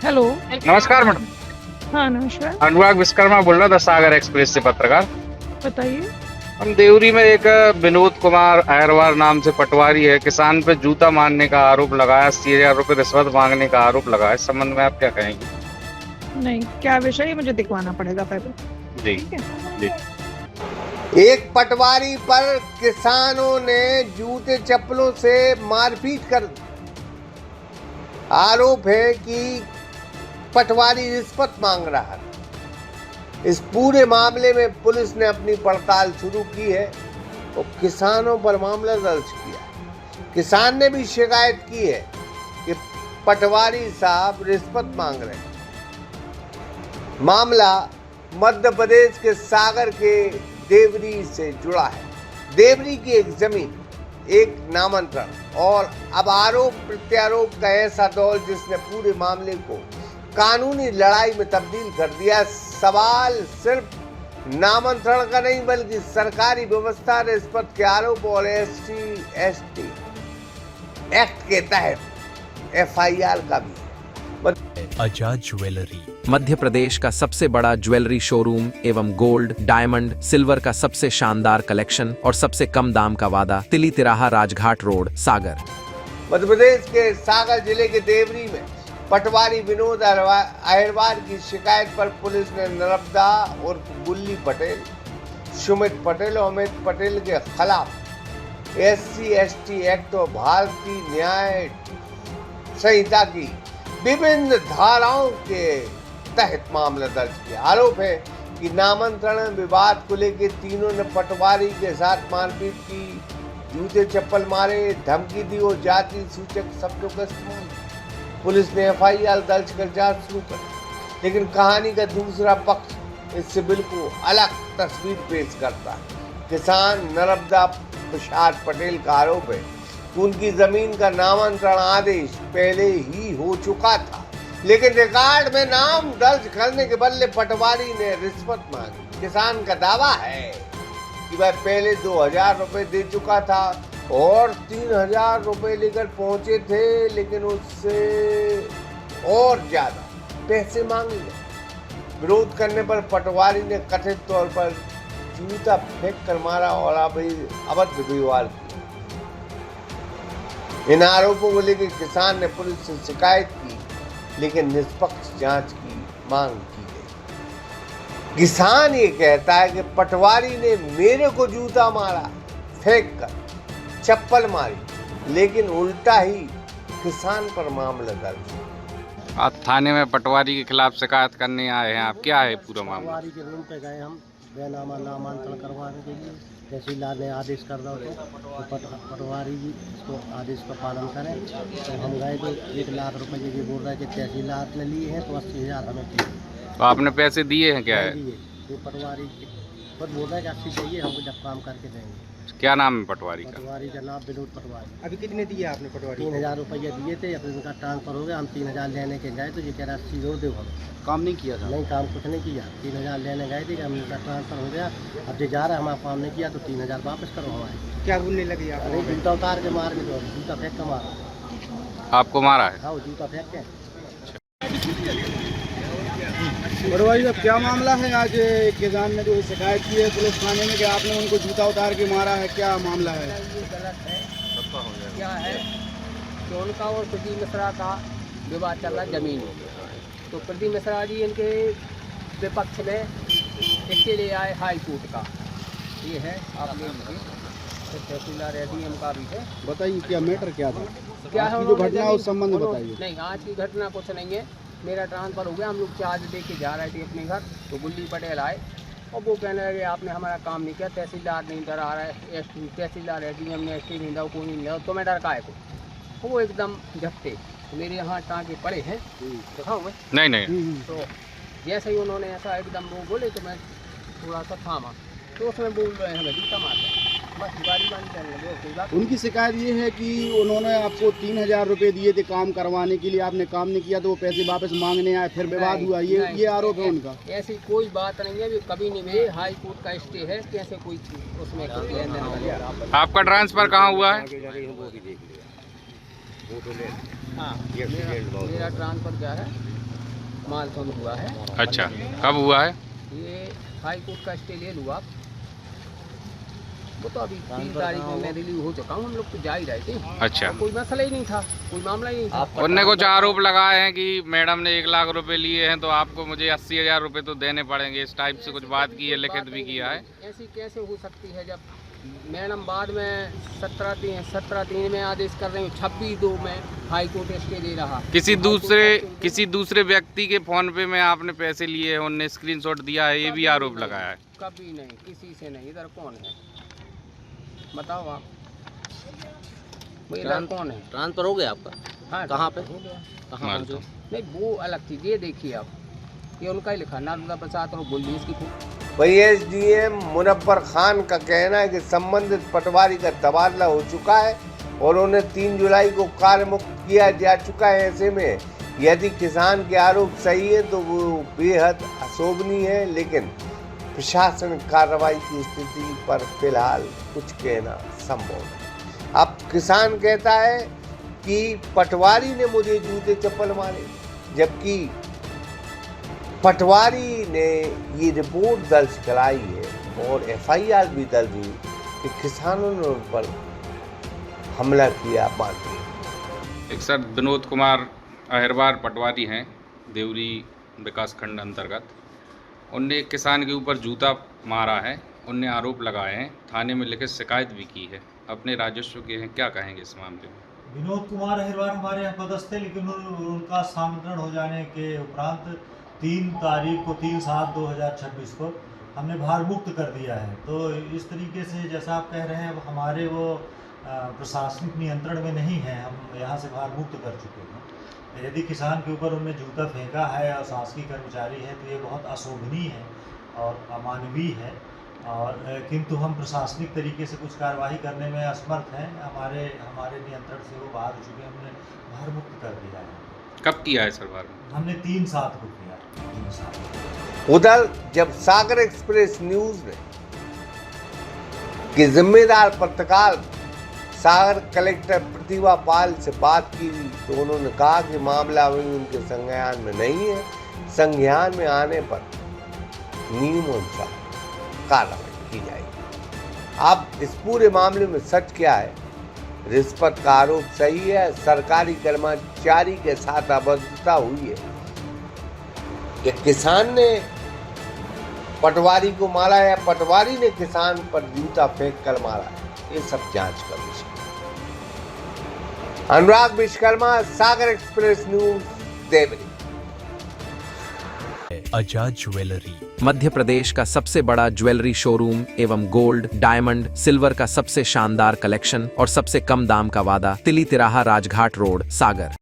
Hello. नमस्कार madam. हाँ, नमस्कार। अनुराग विश्वकर्मा बोल रहा था, सागर एक्सप्रेस से पत्रकार। बताइए। हम देवरी में एक विनोद कुमार अहरवार नाम से पटवारी है, किसान पे जूता मारने का आरोप लगाया, 80,000 रुपये रिश्वत मांगने का आरोप लगाया। इस संबंध में आप क्या कहेंगे? नहीं, क्या विषय है मुझे दिखवाना पड़ेगा पहले। जी ठीक है। जी। एक पटवारी पर किसानों ने जूते चप्पलों से मारपीट कर दी। आरोप है कि पटवारी रिश्वत मांग रहा था। इस पूरे मामले में पुलिस ने अपनी पड़ताल शुरू की है और किसानों पर मामला दर्ज किया। किसान ने भी शिकायत की है कि पटवारी साहब रिश्वत मांग रहे हैं। मामला मध्य प्रदेश के सागर के देवरी से जुड़ा है। देवरी की एक जमीन, एक नामांतरण और अब आरोप प्रत्यारोप का ऐसा दौर जिसने पूरे मामले को कानूनी लड़ाई में तब्दील कर दिया। सवाल सिर्फ नामांतरण का नहीं बल्कि सरकारी व्यवस्था रिश्वत के आरोप और SC/ST एक्ट के तहत FIR का भी है। आजाद ज्वेलरी मध्य प्रदेश का सबसे बड़ा ज्वेलरी शोरूम एवं गोल्ड, डायमंड, सिल्वर का सबसे शानदार कलेक्शन और सबसे कम दाम का वादा। तिली तिराहा, राजघाट रोड, सागर। मध्य प्रदेश के सागर जिले के देवरी में पटवारी विनोद अहरवार की शिकायत पर पुलिस ने नर्मदा और गुल्ली पटेल, सुमित पटेल और अमित पटेल के खिलाफ SC/ST एक्ट और भारतीय न्याय संहिता की विभिन्न धाराओं के तहत मामला दर्ज किया। आरोप है कि नामांतरण विवाद को लेकर तीनों ने पटवारी के साथ मारपीट की, जूते चप्पल मारे, धमकी दी और जाति सूचक शब्दों का इस्तेमाल किया। पुलिस ने FIR दर्ज कर जांच शुरू कर, लेकिन कहानी का दूसरा पक्ष इससे बिल्कुल अलग तस्वीर पेश करता है। किसान नर्मदा प्रसाद पटेल का आरोप है कि उनकी जमीन का नामांतरण आदेश पहले ही हो चुका था, लेकिन रिकॉर्ड में नाम दर्ज करने के बदले पटवारी ने रिश्वत मांगी। किसान का दावा है कि वह पहले 2,000 रुपए दे चुका था और 3,000 रुपए लेकर पहुंचे थे, लेकिन उससे और ज्यादा पैसे मांगे गए। विरोध करने पर पटवारी ने कथित तौर पर जूता फेंक कर मारा और अभद्र व्यवहार किया। इन आरोपों को लेकर किसान ने पुलिस से शिकायत की, लेकिन निष्पक्ष जांच की मांग की गई। किसान ये कहता है कि पटवारी ने मेरे को जूता मारा, फेंक कर चप्पल मारी, लेकिन उल्टा ही किसान पर मामला दर्ज। आप थाने में पटवारी के खिलाफ शिकायत करने आए हैं, आप क्या है पूरा मामला? पटवारी के रूम पे गए हम नामांतरण करवाने के लिए। तहसीलदार ने आदेश कर रहा तो पटवारी जी इसको आदेश का पालन करें। तो हम गए तो 1 लाख रुपए ये बोल रहे हैं कि तहसीलदार ने लिए हैं तो 80,000 हमें चाहिए। तो आपने पैसे दिए हैं? क्या है ये पटवारी खुद बोल रहे हैं कि 80 चाहिए, हमको जब काम करके देंगे। क्या नाम है पटवारी का? पटवारी का नाम विनोद पटवारी। अभी कितने दिए आपने पटवारी? 3,000 रुपये दिए थे, अब इनका ट्रांसफर हो गया। हम 3,000 लेने के गए तो ये कह रहा 80 जोड़ दो। हमें काम नहीं किया था? नहीं, काम कुछ नहीं किया। 3,000 लेने गए थे, हम इनका ट्रांसफर हो गया। अब जो जा रहा है हमारा काम नहीं किया तो 3,000 वापस करो हमारे। क्या बोलने लगी आप? अरे जूता उतार के मार के दो, जूता फेंक के मारा। आपको मारा है? हाँ, जूता फेंक के। पटवारी साहब, क्या मामला है? आज किसान ने जो शिकायत की है पुलिस थाने में कि आपने उनको जूता उतार के मारा है, क्या मामला है? ये गलत है। क्या है कि उनका और प्रदीप मिश्रा का विवाद चल रहा है जमीन में। तो प्रदीप मिश्रा जी इनके विपक्ष में इसके लिए आए हाई कोर्ट का। ये है आप ले लीजिए, तहसीलदार SDM का भी है। बताइए क्या मैटर क्या था? क्या है जो घटना है उस संबंध में बताइए। नहीं, आज की घटना कुछ नहीं है। मेरा ट्रांसफ़र हो गया, हम लोग चार्ज दे के जा रहे थे अपने घर, तो गुल्ली पटेल आए और वो कहने लगे आपने हमारा काम नहीं किया, तहसीलदार नहीं डरा रहा है, तहसीलदार SDM ने ST नहीं दिया, कोई नहीं लिया, तो मैं डर का है को वो एकदम झपटे। मेरे यहाँ टाँके पड़े हैं, दिखाऊँ मैं? नहीं। तो जैसे ही उन्होंने ऐसा एकदम वो बोले तो मैं थोड़ा सा थामा, तो उसमें बोल रहे हैं हमें जूता मारता, बस गाड़ी बंद करने लगे। कोई बात उनकी शिकायत ये है कि उन्होंने आपको 3,000 रुपए दिए थे काम करवाने के लिए, आपने काम नहीं किया तो वो पैसे वापस मांगने आए, फिर विवाद हुआ। ये आरोप है उनका। ऐसी कोई बात नहीं है, कभी नहीं हुई। हाई कोर्ट का स्टे है, कैसे कोई उसमें लेन देन। आपका ट्रांसफर कहाँ हुआ है? हाँ, मेरा ट्रांसफर क्या है माल कम हुआ है। अच्छा, कब हुआ है? ये हाई कोर्ट का स्टे ले लूँ आप, वो तो अभी 3 तारीख में मैं रिलीव हो चुका हूँ, हम लोग तो जा ही रहे थे। अच्छा, कोई मसला ही नहीं था, कोई मामला ही नहीं था। उनने कुछ आरोप लगाए हैं कि मैडम ने 1 लाख रुपए लिए हैं तो आपको मुझे 80,000 रुपए तो देने पड़ेंगे, इस टाइप से कुछ बात की है, लिखित भी किया है। ऐसी कैसे हो सकती है जब मैडम बाद में 17/3 में आदेश कर रहे हो, 26/2 में हाई कोर्ट स्टे दे रहा। किसी दूसरे व्यक्ति के फोन पे में आपने पैसे लिए हैं, उनने स्क्रीनशॉट दिया है, ये भी आरोप लगाया है। कभी नहीं, किसी से नहीं। इधर कौन है बताओ आप, इधर कौन है? ट्रांसफर हो गया आपका? हाँ, कहाँ पे? हो गया। कहाँ पहुँचे? नहीं वो अलग चीज, ये देखिए आप, ये उनका ही लिखा नर्मदा प्रसाद और बोलिए इसकी। वही एसडीएम मुनव्वर खान का कहना है कि संबंधित पटवारी का तबादला हो चुका है और उन्हें 3 जुलाई को कार्यमुक्त किया जा चुका है। ऐसे में यदि किसान के आरोप सही है तो वो बेहद अशोभनीय है, लेकिन प्रशासनिक कार्रवाई की स्थिति पर फिलहाल कुछ कहना संभव नहीं। अब किसान कहता है कि पटवारी ने मुझे जूते चप्पल मारे, जबकि पटवारी ने ये रिपोर्ट दर्ज कराई है और एफआईआर भी दर्ज हुई कि किसानों ने उन पर हमला किया। मानते एक सर विनोद कुमार अहिरवार पटवारी हैं देवरी विकास खंड अंतर्गत, उनने एक किसान के ऊपर जूता मारा है, उनने आरोप लगाए हैं, थाने में लिखित शिकायत भी की है, अपने राजस्व के हैं, क्या कहेंगे इस मामले में? विनोद कुमार अहिरवार हमारे यहाँ पदस्थ है, लेकिन उनका स्थानांतरण हो जाने के उपरांत 3 तारीख को 3/7/2026 को हमने भार मुक्त कर दिया है। तो इस तरीके से जैसा आप कह रहे हैं हमारे वो प्रशासनिक नियंत्रण में नहीं है, हम यहाँ से भार मुक्त कर चुके हैं। यदि किसान के ऊपर उन्होंने जूता फेंका है और शासकीय कर्मचारी है तो ये बहुत अशोभनीय है और अमानवीय है, और किंतु हम प्रशासनिक तरीके से कुछ कार्रवाई करने में असमर्थ हैं। हमारे नियंत्रण से वो बाहर हो चुके हैं, हमने भार मुक्त कर दिया है। कब किया है सर भार? हमने 3/7 को किया। 3/7। उधर जब सागर एक्सप्रेस न्यूज ने कि जिम्मेदार पत्रकार सागर कलेक्टर प्रतिभा पाल से बात की तो उन्होंने कहा कि मामला अभी उनके संज्ञान में नहीं है, संज्ञान में आने पर नियमानुसार कार्रवाई की जाएगी। अब इस पूरे मामले में सच क्या है? रिश्वत का आरोप सही है, सरकारी कर्मचारी के साथ अभद्रता हुई है, कि किसान ने पटवारी को मारा या पटवारी ने किसान पर जूता फेंक कर मारा, ये सब जांच का विषय। अनुराग विश्वकर्मा, सागर एक्सप्रेस न्यूज, देवरी। आजाद ज्वेलरी मध्य प्रदेश का सबसे बड़ा ज्वेलरी शोरूम एवं गोल्ड, डायमंड, सिल्वर का सबसे शानदार कलेक्शन और सबसे कम दाम का वादा, तिली तिराहा राजघाट रोड, सागर।